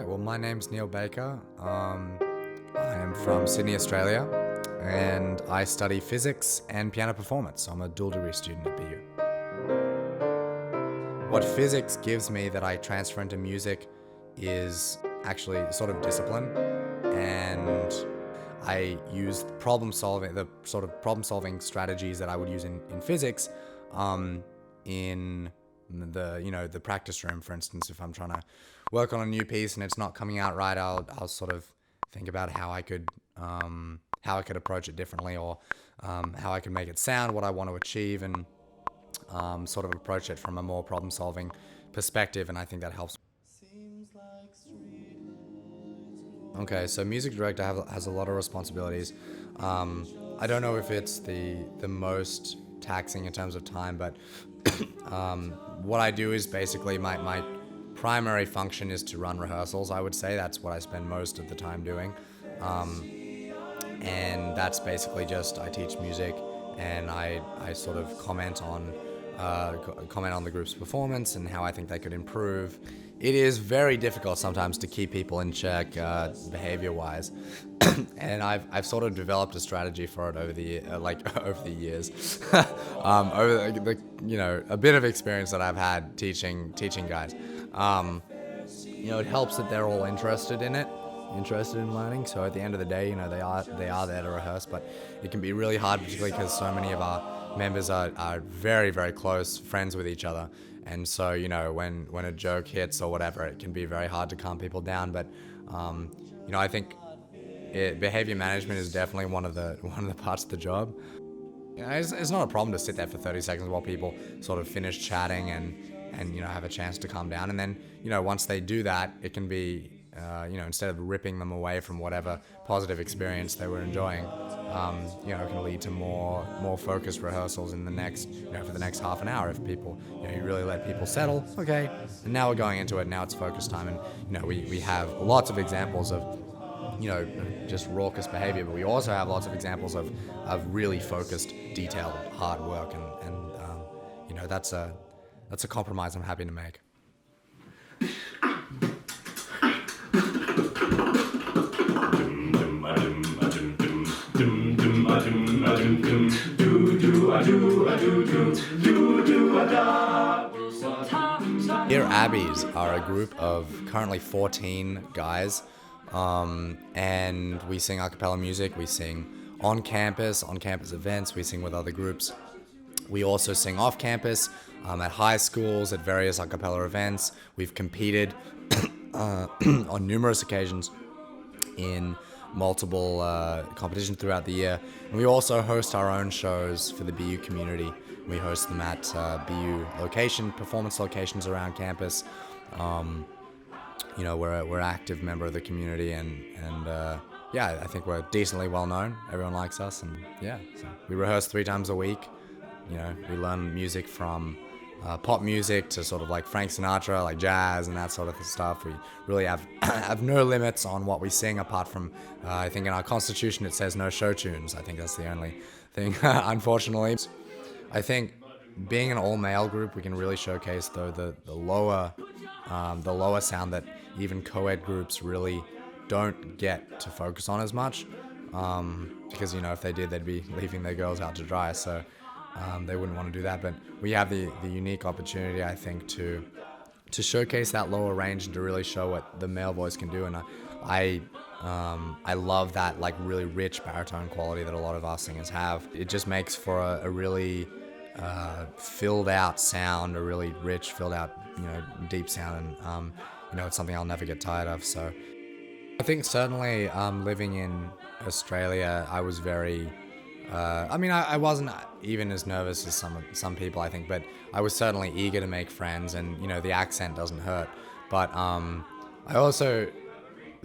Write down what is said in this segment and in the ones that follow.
Right, well, my name's Neil Baker. I am from Sydney, Australia, and I study physics and piano performance. I'm a dual degree student at BU. What physics gives me that I transfer into music is actually sort of discipline, and I use the sort of problem solving strategies that I would use in physics in the practice room. For instance, if I'm trying to work on a new piece and it's not coming out right, I'll sort of think about how I could approach it differently, or how I could make it sound what I want to achieve, and sort of approach it from a more problem solving perspective, and I think that helps. Okay, so music director has a lot of responsibilities. I don't know if it's the most taxing in terms of time, but what I do is basically my primary function is to run rehearsals. I would say that's what I spend most of the time doing, and that's basically just I teach music, and I sort of comment on the group's performance and how I think they could improve. It is very difficult sometimes to keep people in check behavior-wise, and I've sort of developed a strategy for it over the over the years, over a bit of experience that I've had teaching guys. It helps that they're all interested in learning. So at the end of the day, they are there to rehearse, but it can be really hard, particularly because so many of our members are very, very close friends with each other. And so, when a joke hits or whatever, it can be very hard to calm people down. But, I think behavior management is definitely one of the parts of the job. It's not a problem to sit there for 30 seconds while people sort of finish chatting and have a chance to calm down. And then, once they do that, it can be, instead of ripping them away from whatever positive experience they were enjoying, it can lead to more focused rehearsals in the next, for the next half an hour. If people, you really let people settle, okay, and now we're going into it, now it's focus time. And, we have lots of examples of, just raucous behavior, but we also have lots of examples of really focused, detailed, hard work, and that's a compromise I'm happy to make. Dear Abbeys are a group of currently 14 guys, and we sing a cappella music. We sing on campus events. We sing with other groups. We also sing off campus, at high schools, at various a cappella events. We've competed on numerous occasions in multiple competitions throughout the year. And we also host our own shows for the BU community. We host them at BU performance locations around campus. We're an active member of the community, and I think we're decently well known. Everyone likes us, and so we rehearse 3 times a week. We learn music from pop music to sort of like Frank Sinatra, like jazz and that sort of stuff. We really have no limits on what we sing, apart from I think in our constitution it says no show tunes. I think that's the only thing, unfortunately. I think being an all-male group, we can really showcase the lower sound that even co-ed groups really don't get to focus on as much, because if they did, they'd be leaving their girls out to dry. So they wouldn't want to do that. But we have the unique opportunity, I think, to showcase that lower range and to really show what the male voice can do. And I love that like really rich baritone quality that a lot of our singers have. It just makes for a really filled out sound, a really rich, filled out, deep sound, and it's something I'll never get tired of. So I think certainly living in Australia, I was very I wasn't even as nervous as some people, I think, but I was certainly eager to make friends, and the accent doesn't hurt. But I also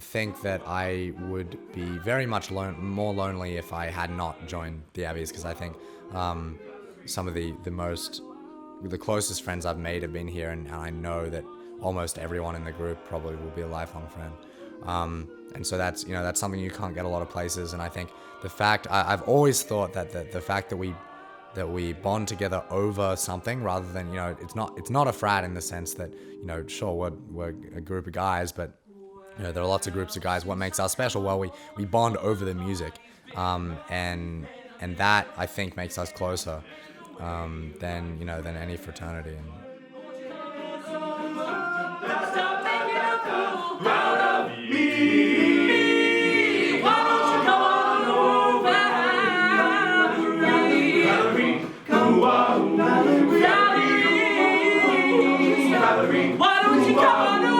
think that I would be very much more lonely if I had not joined the Abbeys, because I think some of the closest friends I've made have been here, and I know that almost everyone in the group probably will be a lifelong friend. And so that's something you can't get a lot of places. And I think the fact I've always thought that the fact that we bond together over something, rather than it's not a frat in the sense that sure we're a group of guys, but there are lots of groups of guys. What makes us special? Well, we bond over the music, and that I think makes us closer than any fraternity. And Why don't you come on over?